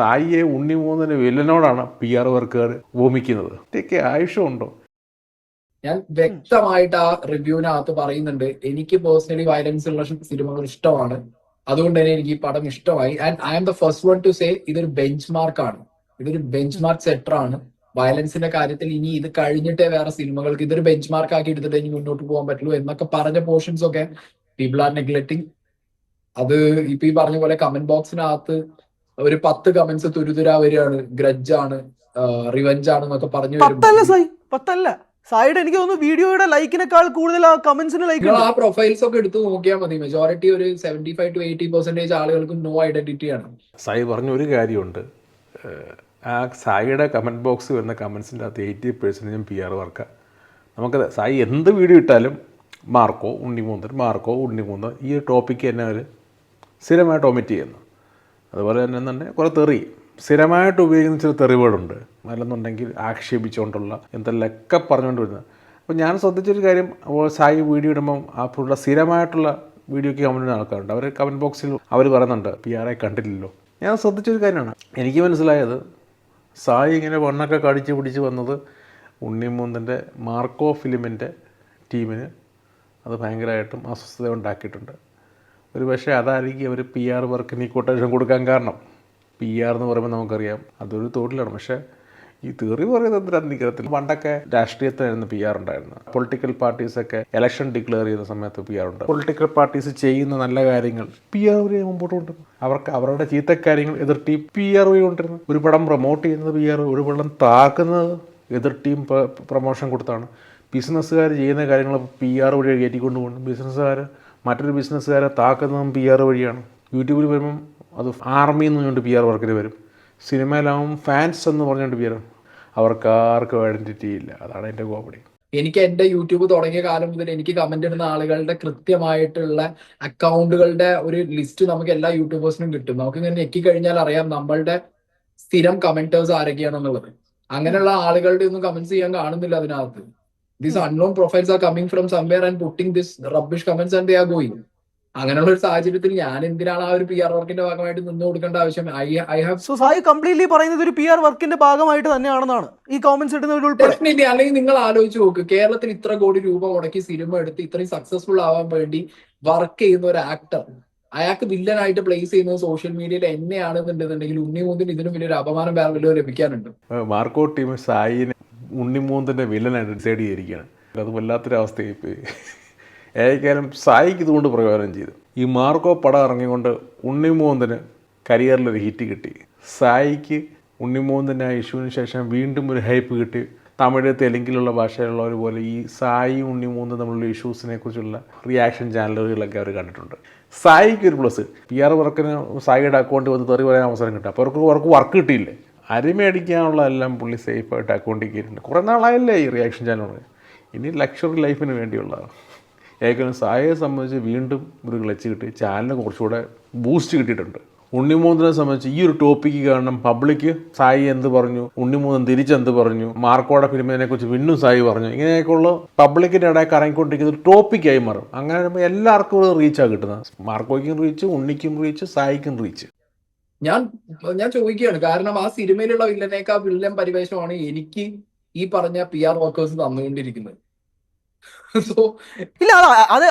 സായിയെ ഉണ്ണിമൂന്നിന് വില്ലനോടാണ് PR വർക്കുകാർ ഭൂമിക്കുന്നത്. ഇതൊക്കെ ആവശ്യമുണ്ടോ? ഞാൻ വ്യക്തമായിട്ട് ആ റിവ്യൂവിനകത്ത് പറയുന്നുണ്ട്, എനിക്ക് പേഴ്സണലി വയലൻസ് ഉള്ള സിനിമകൾ ഇഷ്ടമാണ്, അതുകൊണ്ട് തന്നെ എനിക്ക് ഈ പടം ഇഷ്ടമായി. And I am the first one to say ഇതൊരു ബെഞ്ച് മാർക്കാണ്, ഇതൊരു ബെഞ്ച് മാർക്ക് സെറ്റർ ആണ്. വയലൻസിന്റെ കാര്യത്തിൽ ഇനി ഇത് കഴിഞ്ഞിട്ടേ വേറെ സിനിമകൾക്ക് ഇതൊരു ബെഞ്ച് മാർക്ക് ആക്കി എടുത്തിട്ട് ഇനി മുന്നോട്ട് പോകാൻ പറ്റുള്ളൂ എന്നൊക്കെ പറഞ്ഞ പോർഷൻസ് ഒക്കെ പീപ്പിൾ ആർ നെഗ്ലക്ടിങ്. അത് ഇപ്പൊ ഈ പറഞ്ഞ പോലെ കമന്റ് ബോക്സിനകത്ത് ഒരു 10 കമന്റ്സ് തുരുതുരാ വരികയാണ്, ഗ്രഡ്ജ് ആണ്, റിവെഞ്ച് ആണ് എന്നൊക്കെ പറഞ്ഞു പത്തല്ല സായിഡ്. എനിക്ക് തോന്നുന്നു വീഡിയോയുടെ ലൈക്കിനേക്കാൾ കൂടുതൽ ആ കമന്റ്സിന് ലൈക്ക്. നിങ്ങൾ ആ പ്രൊഫൈൽസ് ഒക്കെ എടുത്ത് നോക്കിയാൽ മതി, മെജോറിറ്റി ഒരു 75 to 80% ആളുകൾക്ക് നോ ഐഡന്റിറ്റി ആണ്. സായി പറഞ്ഞ ഒരു കാര്യമുണ്ട്, ആ സായിയുടെ കമൻറ്റ് ബോക്സ് വരുന്ന കമൻസിൻ്റെ അകത്ത് 80% PR വർക്കാണ്. നമുക്ക് സായി എന്ത് വീഡിയോ ഇട്ടാലും മാർക്കോ ഉണ്ണിമൂന്നൻ ഈ ഒരു ടോപ്പിക്ക് തന്നെ അവർ സ്ഥിരമായിട്ട് ഒമിറ്റ് ചെയ്യുന്നു. അതുപോലെ തന്നെ കുറേ തെറി സ്ഥിരമായിട്ട് ഉപയോഗിക്കുന്ന ചില തെറിവുകളുണ്ട്, അല്ലെന്നുണ്ടെങ്കിൽ ആക്ഷേപിച്ചുകൊണ്ടുള്ള എന്തെല്ലൊക്കെ പറഞ്ഞുകൊണ്ട് വരുന്നത്. അപ്പോൾ ഞാൻ ശ്രദ്ധിച്ചൊരു കാര്യം, അപ്പോൾ സായി വീഡിയോ ഇടുമ്പം ആ ഫുള്ള സ്ഥിരമായിട്ടുള്ള വീഡിയോയ്ക്ക് കമൻറ്റ് ആൾക്കാരുണ്ട്. അവർ കമൻറ്റ് ബോക്സിൽ അവർ പറയുന്നുണ്ട് PR കണ്ടില്ലല്ലോ. ഞാൻ ശ്രദ്ധിച്ചൊരു കാര്യമാണ്, എനിക്ക് മനസ്സിലായത് സായി ഇങ്ങനെ വണ്ണൊക്കെ കടിച്ച് പിടിച്ച് വന്നത് ഉണ്ണിമൂന്നിൻ്റെ മാർക്കോ ഫിലിമിൻ്റെ ടീമിന് അത് ഭയങ്കരമായിട്ടും അസ്വസ്ഥത ഉണ്ടാക്കിയിട്ടുണ്ട്. ഒരു പക്ഷേ അതായിരിക്കും അവർ PR വർക്കിന് ഈ കൊട്ടേഷൻ കൊടുക്കാൻ കാരണം. PR എന്ന് പറയുമ്പോൾ നമുക്കറിയാം അതൊരു തൊഴിലാണ്. പക്ഷേ ഈ തെറി പറയുന്നത് എന്തിനാന്നിക്കത്തില്ല. പണ്ടൊക്കെ രാഷ്ട്രീയത്തിനായിരുന്നു PR ഉണ്ടായിരുന്നത്. പൊളിറ്റിക്കൽ പാർട്ടീസൊക്കെ ഇലക്ഷൻ ഡിക്ലെയർ ചെയ്യുന്ന സമയത്ത് PR ഉണ്ട്. പൊളിറ്റിക്കൽ പാർട്ടീസ് ചെയ്യുന്ന നല്ല കാര്യങ്ങൾ PR വഴി മുമ്പോട്ട് കൊണ്ടുവരുന്നു. അവർക്ക് അവരുടെ ചീത്ത കാര്യങ്ങൾ എതിർ ടീം PR വഴി കൊണ്ടിരുന്നു. ഒരു പടം പ്രൊമോട്ട് ചെയ്യുന്നത് PR, ഒരു പടം താക്കുന്നത് എതിർ ടീം പ്രൊമോഷൻ കൊടുത്താണ്. ബിസിനസ്സുകാർ ചെയ്യുന്ന കാര്യങ്ങൾ PR വഴി കയറ്റിക്കൊണ്ട് പോകുന്നു. ബിസിനസ്സുകാർ മറ്റൊരു ബിസിനസ്സുകാരെ താക്കുന്നതും PR വഴിയാണ്. യൂട്യൂബിൽ വരുമ്പം അത് ആർമി എന്ന് പറഞ്ഞുകൊണ്ട് PR വർക്കിന് വരും. സിനിമയിലാവും ഫാൻസ് എന്ന് പറഞ്ഞുകൊണ്ട് PR. അവർക്ക് ആർക്കും ഐഡൻറ്റിറ്റി ഇല്ല. അതാണ് എൻ്റെ കോമഡി. എനിക്ക് എൻ്റെ യൂട്യൂബ് തുടങ്ങിയ കാലം മുതൽ എനിക്ക് കമന്റ് ഇടുന്ന ആളുകളുടെ കൃത്യമായിട്ടുള്ള അക്കൗണ്ടുകളുടെ ഒരു ലിസ്റ്റ് നമുക്ക് എല്ലാ യൂട്യൂബേഴ്സിനും കിട്ടും. നമുക്ക് ഇങ്ങനെ ഞെക്കി കഴിഞ്ഞാൽ അറിയാം നമ്മളുടെ സ്ഥിരം കമന്റേഴ്സ് ആരൊക്കെയാണെന്നുള്ളത്. അങ്ങനെയുള്ള ആളുകളുടെ ഒന്നും കമന്റ്സ് ചെയ്യാൻ കാണുന്നില്ല അതിനകത്ത്. These unknown profiles are coming from somewhere and putting this rubbish comments and they are going. അങ്ങനെയുള്ള ഒരു സാഹചര്യത്തിൽ ഞാൻ എന്തിനാണ് ആ ഒരു PR വർക്കിന്റെ ഭാഗമായിട്ട് നിന്ന് കൊടുക്കേണ്ട ആവശ്യം? I have so Sai completely പറയുന്നത് ഒരു PR വർക്കിന്റെ ഭാഗമായിട്ട് തന്നെയാണെന്നാണ് ഈ കോമന്റ്സ് ഇടുന്നവർ. ഡെഫിനറ്റ്ലി. അല്ലെങ്കിൽ നിങ്ങൾ ആലോചിച്ച് നോക്ക്, കേരളത്തിൽ ഇത്ര കോടി രൂപ മുടക്കി സിനിമ എടുത്ത് ഇത്രയും സക്സസ്ഫുൾ ആവാൻ വേണ്ടി വർക്ക് ചെയ്യുന്ന ഒരു ആക്ടർ, അയാൾക്ക് വില്ലനായിട്ട് പ്ലേസ് ചെയ്യുന്നത് സോഷ്യൽ മീഡിയയിൽ എന്നെയാണെന്നുണ്ടെന്നുണ്ടെങ്കിൽ ഉണ്ണിമൂന്നിന് ഇതിനും വലിയൊരു അപമാനം വേറെ വല്ലതും ലഭിക്കാനുണ്ട്. മാർക്കോ ടീം സായിനെ ഉണ്ണിമൂന്നിൻ്റെ വില്ലനായിട്ട് ഡിസൈഡ് ചെയ്തിരിക്കുകയാണ്. അത് വല്ലാത്തൊരവസ്ഥയായി പോയി. ഏതായാലും സായിക്ക് ഇതുകൊണ്ട് പ്രയോജനം ചെയ്തു. ഈ മാർക്കോ പടം ഇറങ്ങിക്കൊണ്ട് ഉണ്ണിമൂന്നിന് കരിയറിലൊരു ഹിറ്റ് കിട്ടി. സായിക്ക് ഉണ്ണിമൂന്നിന് ആ ഇഷ്യൂവിന് ശേഷം വീണ്ടും ഒരു ഹൈപ്പ് കിട്ടി. തമിഴ് തെലുങ്കിലുള്ള ഭാഷയിലുള്ളവർ പോലെ ഈ സായി ഉണ്ണിമൂന്ന് തമ്മിലുള്ള ഇഷ്യൂസിനെ കുറിച്ചുള്ള റിയാക്ഷൻ ചാനലുകളൊക്കെ അവർ കണ്ടിട്ടുണ്ട്. സായിക്ക് ഒരു പ്ലസ്, PR വർക്കിന് സായിയുടെ അക്കൗണ്ട് വന്ന് തെറി പറയാൻ അവസരം കിട്ടും. അപ്പോൾ അവർക്ക് വർക്ക് കിട്ടിയില്ലേ, അരിമേടിക്കാനുള്ള എല്ലാം പുള്ളി സേഫായിട്ട് അക്കൗണ്ടിൽ കയറ്റിയിട്ടുണ്ട്. കുറേ നാളായല്ലേ ഈ റിയാക്ഷൻ ചാനൽ. ഇനി ലക്ഷറി ലൈഫിന് വേണ്ടിയുള്ളതാണ്. ഏകദേശം സായിയെ സംബന്ധിച്ച് വീണ്ടും ഒരു ക്ലച്ച് കിട്ടി, ചാനലിന് കുറച്ചുകൂടെ ബൂസ്റ്റ് കിട്ടിയിട്ടുണ്ട്. ഉണ്ണിമൂന്നിനെ സംബന്ധിച്ച് ഈ ഒരു ടോപ്പിക്ക് കാരണം പബ്ലിക്ക് സായി എന്ത് പറഞ്ഞു, ഉണ്ണിമൂന്നൻ തിരിച്ചെന്ത് പറഞ്ഞു, മാർക്കോയുടെ ഫിലിമിനെ കുറിച്ച് വീണ്ടും സായി പറഞ്ഞു, ഇങ്ങനെയൊക്കെയുള്ള പബ്ലിക്കിൻ്റെ ഇടയിൽ കറങ്ങിക്കൊണ്ടിരിക്കുന്ന ഒരു ടോപ്പിക്കായി മാറും. അങ്ങനെ എല്ലാവർക്കും റീച്ചാണ് കിട്ടുന്നത്. മാർക്കോയ്ക്കും റീച്ച്, ഉണ്ണിക്കും റീച്ച്, സായിക്കും റീച്ച്. ഞാൻ ചോദിക്കുകയാണ്, കാരണം ആ സിനിമയിലുള്ള വില്ലനേക്കാൾ വില്ലൻ പരിവേഷമാണ് എനിക്ക് ഈ പറഞ്ഞ PR വർക്കേഴ്സ് തന്നുകൊണ്ടിരിക്കുന്നത്. ഇല്ല,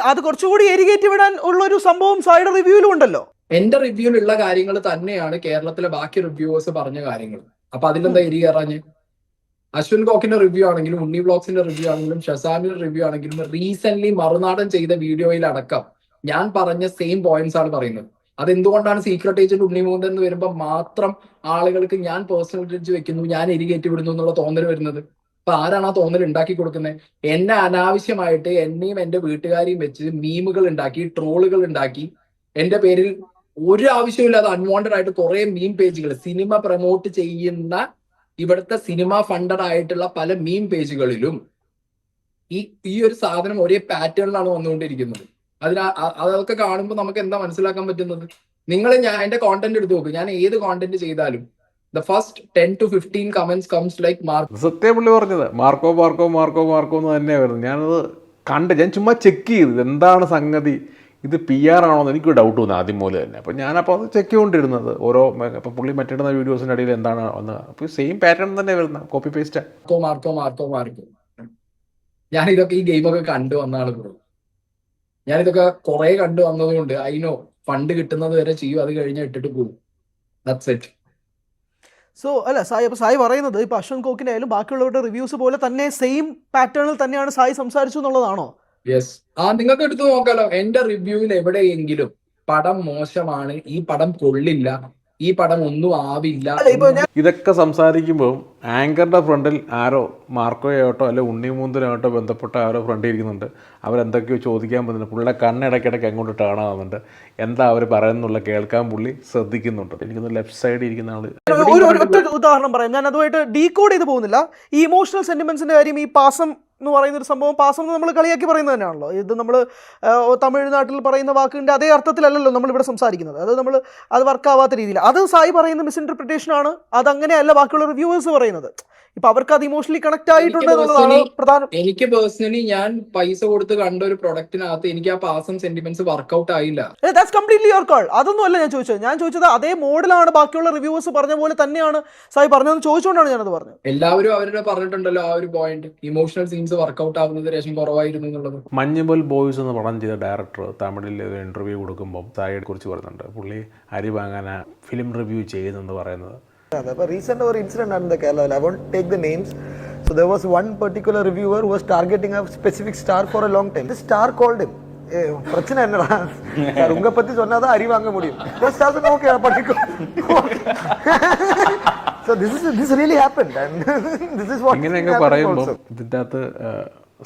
അത് കുറച്ചുകൂടി എരികേറ്റി വിടാൻ ഉള്ള ഒരു സംഭവം സായിയുടെ റിവ്യൂവിലും ഉണ്ടല്ലോ. എന്റെ റിവ്യൂവിലുള്ള കാര്യങ്ങൾ തന്നെയാണ് കേരളത്തിലെ ബാക്കി റിവ്യൂവേഴ്സ് പറഞ്ഞ കാര്യങ്ങൾ. അപ്പൊ അതിലെന്താ എരി കയറാഞ്ഞ്? അശ്വിൻ കോക്കിന്റെ റിവ്യൂ ആണെങ്കിലും, ഉണ്ണി വ്ളോഗ്സിന്റെ റിവ്യൂ ആണെങ്കിലും, ഷസാമിന്റെ റിവ്യൂ ആണെങ്കിലും, റീസെന്റ് മറുനാടൻ ചെയ്ത വീഡിയോയിൽ അടക്കം ഞാൻ പറഞ്ഞ സെയിം പോയിന്റ്സ് ആണ് പറയുന്നത്. അതെന്തുകൊണ്ടാണ് സീക്രട്ട് ഏജന്റ് ഉണ്ണിമൂന്നൻ എന്ന് വരുമ്പോൾ മാത്രം ആളുകൾക്ക് ഞാൻ പേഴ്സണൽ ഗ്രഡ്ജ് വെക്കുന്നു, ഞാൻ എരികേറ്റി വിടുന്നു എന്നുള്ള തോന്നൽ വരുന്നത്? അപ്പൊ ആരാണ് ആ തോന്നൽ ഉണ്ടാക്കി കൊടുക്കുന്നത്? എന്നെ അനാവശ്യമായിട്ട് എന്നെയും എന്റെ വീട്ടുകാരെയും വെച്ച് മീമുകൾ ഉണ്ടാക്കി, ട്രോളുകൾ ഉണ്ടാക്കി, എന്റെ പേരിൽ ഒരു ആവശ്യമില്ലാതെ അൺവാണ്ടഡ് ആയിട്ട് കുറെ മീം പേജുകൾ, സിനിമ പ്രൊമോട്ട് ചെയ്യുന്ന ഇവിടുത്തെ സിനിമ ഫണ്ടഡ് ആയിട്ടുള്ള പല മീം പേജുകളിലും ഈ ഒരു സാധനം ഒരേ പാറ്റേണിലാണ് വന്നുകൊണ്ടിരിക്കുന്നത്. അതൊക്കെ കാണുമ്പോൾ നമുക്ക് എന്താ മനസ്സിലാക്കാൻ പറ്റുന്നത്? നിങ്ങൾ എന്റെ കോണ്ടന്റ് എടുത്ത് നോക്ക്, ഞാൻ ഏത് കോണ്ടന്റ് ചെയ്താലും the first 10 to 15 comments comes like Marco. സത്യം പുള്ളി പറഞ്ഞത് മാർക്കോ എന്ന് തന്നെ വരുന്നത്. ഞാനത് ഞാൻ ചുമ്മാ ചെക്ക് ചെയ്തു എന്താണ് സംഗതി. ഇത് PR ആണോന്ന് എനിക്ക് ഡൗട്ട് തോന്നി ആദ്യം മുതൽ തന്നെ. അപ്പോൾ ഞാനപ്പോൾ അത് ചെക്ക് ചെയ്തുകൊണ്ടിരുന്നത് ഓരോ അപ്പോൾ പുള്ളി മറ്റിടുന്ന വീഡിയോസിൻ്റെ ഇടയിൽ എന്താണ് വന്ന് അപ്പോൾ സെയിം പാറ്റേൺ തന്നെ വരുന്നത്, കോപ്പി പേസ്റ്റ്. മാർക്കോ ഞാനിതൊക്കെ ഈ ഗെയിമൊക്കെ കണ്ടു വന്ന ആൾ ബ്രോ. ഞാനിതൊക്കെ കുറെ കണ്ടു വന്നതുകൊണ്ട് അതിനോ ഫണ്ട് കിട്ടുന്നത് വരെ ചെയ്യും, അത് കഴിഞ്ഞാൽ ഇട്ടിട്ട് പോകും. That's it. സോ അല്ല സായി, അപ്പോൾ സായി പറയുന്നത് ഇപ്പോൾ അശ്വന്ത് കോക്കിനായാലും ബാക്കിയുള്ളവരുടെ റിവ്യൂസ് പോലെ തന്നെ സെയിം പാറ്റേണിൽ തന്നെയാണ് സായി സംസാരിച്ചു എന്നുള്ളതാണോ? യെസ്. നിങ്ങൾക്ക് എടുത്തു നോക്കാലോ, എന്റെ റിവ്യൂവിൽ എവിടെയെങ്കിലും പടം മോശമാണ്, ഈ പടം കൊള്ളില്ല, ഈ പടം ഒന്നും ആവില്ല, ഇതൊക്കെ സംസാരിക്കുമ്പോൾ ആങ്കറിൻ്റെ ഫ്രണ്ടിൽ ആരോ മാർക്കോയായിട്ടോ അല്ലെ ഉണ്ണിമൂന്തനായിട്ടോ ബന്ധപ്പെട്ട ആരോ ഫ്രണ്ടിൽ ഇരിക്കുന്നുണ്ട്. അവരെന്തൊക്കെയോ ചോദിക്കാൻ പറ്റുന്നുണ്ട്. പുള്ളിയുടെ കണ്ണിടയ്ക്കിടയ്ക്ക് അങ്ങോട്ട് കാണാവുന്നുണ്ട്. എന്താ അവർ പറയുന്നുള്ള കേൾക്കാൻ പുള്ളി ശ്രദ്ധിക്കുന്നുണ്ട്. എനിക്കൊന്ന് ലെഫ്റ്റ് സൈഡിൽ ഇരിക്കുന്ന ആൾ ഒരു ഒറ്റ ഉദാഹരണം പറയാം, ഞാൻ അതുമായിട്ട് ഡീകോഡ് ചെയ്ത് പോകുന്നില്ല. ഈ ഇമോഷണൽ സെന്റിമെന്റ്സിന്റെ കാര്യം, ഈ പാസം എന്ന് പറയുന്ന ഒരു സംഭവം, പാസം എന്ന് നമ്മൾ കളിയാക്കി പറയുന്നത് തന്നെയാണല്ലോ. ഇത് നമ്മൾ തമിഴ്നാട്ടിൽ പറയുന്ന വാക്കിൻ്റെ അതേ അർത്ഥത്തിലല്ലല്ലോ നമ്മളിവിടെ സംസാരിക്കുന്നത്. അത് വർക്കാവാത്ത രീതിയിൽ അത് സായി പറയുന്ന മിസ്ഇൻറ്റർപ്രിട്ടേഷൻ ആണ്. അതങ്ങനെയല്ല ബാക്കിയുള്ള റിവ്യൂവേഴ്സ് പറയുന്നത്. ഇപ്പൊ അവർക്ക് അത് ഇമോഷണലി കണക്ട് ആയിട്ടുണ്ട് എന്നുള്ളതാണ് പ്രധാനം. എനിക്ക് പേഴ്സണലി ഞാൻ പൈസ കൊടുത്ത് കണ്ട ഒരു പ്രൊഡക്റ്റിനകത്ത് എനിക്ക് ആ പാസം സെന്റിമെന്റ്സ് വർക്ക്ഔട്ട് ആയില്ല. That's completely your call. അതൊന്നും അല്ല ഞാൻ ചോദിച്ചത്. ഞാൻ ചോദിച്ചത് അതേ മോഡലാണ് ബാക്കിയുള്ള റിവ്യൂവേഴ്സ് പറഞ്ഞ പോലെ തന്നെയാണ് സായി പറഞ്ഞതെന്ന് ചോദിച്ചുകൊണ്ടാണ് ഞാനത് പറഞ്ഞത്. എല്ലാവരും അവരുടെ പറഞ്ഞിട്ടുണ്ടല്ലോ ആ ഒരു പോയിന്റ്, ഇമോഷണൽ സീൻസ് വർക്ക്ഔട്ട് ആവുന്നത് രേഷം കുറവായിരുന്നു എന്നുള്ളത്. മഞ്ഞുമൽ ബോയ്സ് എന്ന് പടം ചെയ്ത ഡയറക്ടർ തമിഴിൽ ഒരു ഇൻ്റർവ്യൂ കൊടുക്കുമ്പോൾ സായിയെ കുറിച്ച് പറയുന്നുണ്ട്. പുള്ളി അരി വാങ്ങാൻ ഫിലിം റിവ്യൂ ചെയ്യുന്നെന്ന് പറയുന്നത്. Recent or incident in the Kerala, I won't take the names. So there was one particular reviewer who was targeting a specific star for a long time. This star called him. பிரச்சனை என்னடா sir, உங்க பத்தி சொன்னாதான் அரி வாங்க முடியும். Okay, so this really happened and this is what ഇങ്ങനെയൊക്കെ പറയുമ്പോൾ ഇതിൻ്റെ അകത്ത്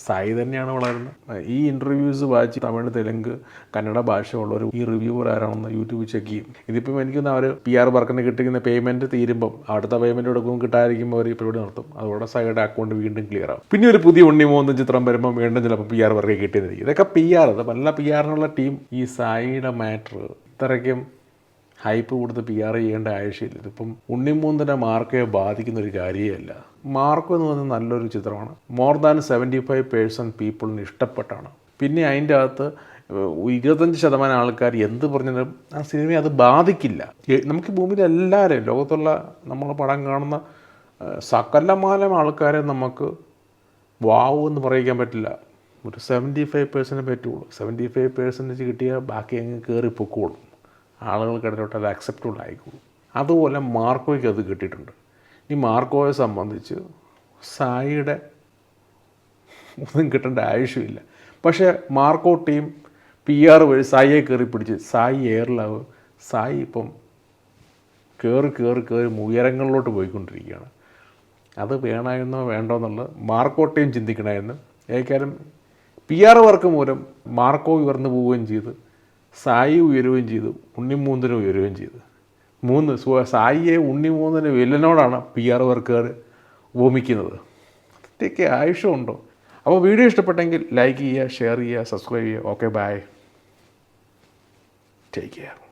സായി തന്നെയാണ് വളരുന്നത്. ഈ ഇൻ്റർവ്യൂസ് വായിച്ച് തമിഴ്, തെലുങ്ക്, കന്നഡ ഭാഷയുള്ളവർ ഈ റിവ്യൂവർ ആരാണെന്ന് യൂട്യൂബിൽ ചെക്ക് ചെയ്യും. ഇതിപ്പം എനിക്കൊന്ന് അവർ PR വർക്കിന് കിട്ടുന്ന പേയ്മെൻറ്റ് തീരുമ്പം അടുത്ത പേയ്മെൻറ്റ് എടുക്കുമ്പോൾ കിട്ടാതിരിക്കുമ്പോൾ അവർ പരിപാടി നിർത്തും. അതോടെ സായിയുടെ അക്കൗണ്ട് വീണ്ടും ക്ലിയർ ആവും. പിന്നെ ഒരു പുതിയ ഉണ്ണിമൂന്ന് ചിത്രം വരുമ്പോൾ വീണ്ടും ചിലപ്പോൾ PR വർക്ക് കിട്ടിയെന്നിരിക്കും. ഇതൊക്കെ PR, അത് നല്ല PR-നുള്ള ടീം. ഈ സായിയുടെ മാറ്റർ ഇത്രയ്ക്കും ഹൈപ്പ് കൊടുത്ത് PR ചെയ്യേണ്ട ആവശ്യമില്ല. ഇതിപ്പം ഉണ്ണിമൂന്നിൻ്റെ മാർക്കോയെ ബാധിക്കുന്ന ഒരു കാര്യമല്ല. മാർക്കോ എന്ന് പറയുന്നത് നല്ലൊരു ചിത്രമാണ്. More than 75% പീപ്പിളിന് ഇഷ്ടപ്പെട്ടാണ്. പിന്നെ അതിൻ്റെ അകത്ത് 25% ആൾക്കാർ എന്ത് പറഞ്ഞാലും ആ സിനിമയെ അത് ബാധിക്കില്ല. നമുക്ക് ഭൂമിയിൽ എല്ലാവരെയും, ലോകത്തുള്ള നമ്മൾ പടം കാണുന്ന സകലമാനം ആൾക്കാരെ നമുക്ക് വാവ് എന്ന് പറയിക്കാൻ പറ്റില്ല. ഒരു 75% പറ്റുള്ളൂ. 75% കിട്ടിയാൽ ബാക്കി അങ്ങ് കയറി പൊക്കോളും. ആളുകൾക്കിടയിലോട്ട് അത് അക്സെപ്റ്റബിൾ ആയിക്കോളും. അതുപോലെ മാർക്കോയ്ക്ക് അത് കിട്ടിയിട്ടുണ്ട്. ഈ മാർക്കോയെ സംബന്ധിച്ച് സായിയുടെ ഒന്നും കിട്ടേണ്ട ആവശ്യമില്ല. പക്ഷേ മാർക്കോ ടീം PR വഴി സായിയെ കയറി പിടിച്ച് സായി എയറിലാവും. സായി ഇപ്പം കയറി ഉയരങ്ങളിലോട്ട് പോയിക്കൊണ്ടിരിക്കുകയാണ്. അത് വേണമായിരുന്നോ വേണ്ടോ എന്നുള്ളത് മാർക്കോ ടീം ചിന്തിക്കണമായിരുന്നു. ഏക്കാലും PR വർക്ക് മൂലം മാർക്കോ ഉയർന്നു പോവുകയും ചെയ്തു, സായി ഉയരുകയും ചെയ്തു, ഉണ്ണിമൂന്നിനും ഉയരുകയും ചെയ്തു. സായിയെ ഉണ്ണിമൂന്നിന് വില്ലനോടാണ് PR വർക്കുകാർ ഉപമിക്കുന്നത്. അതിൻ്റെയൊക്കെ ആവശ്യമുണ്ടോ? അപ്പോൾ വീഡിയോ ഇഷ്ടപ്പെട്ടെങ്കിൽ ലൈക്ക് ചെയ്യുക, ഷെയർ ചെയ്യുക, സബ്സ്ക്രൈബ് ചെയ്യുക. Okay, bye, take care.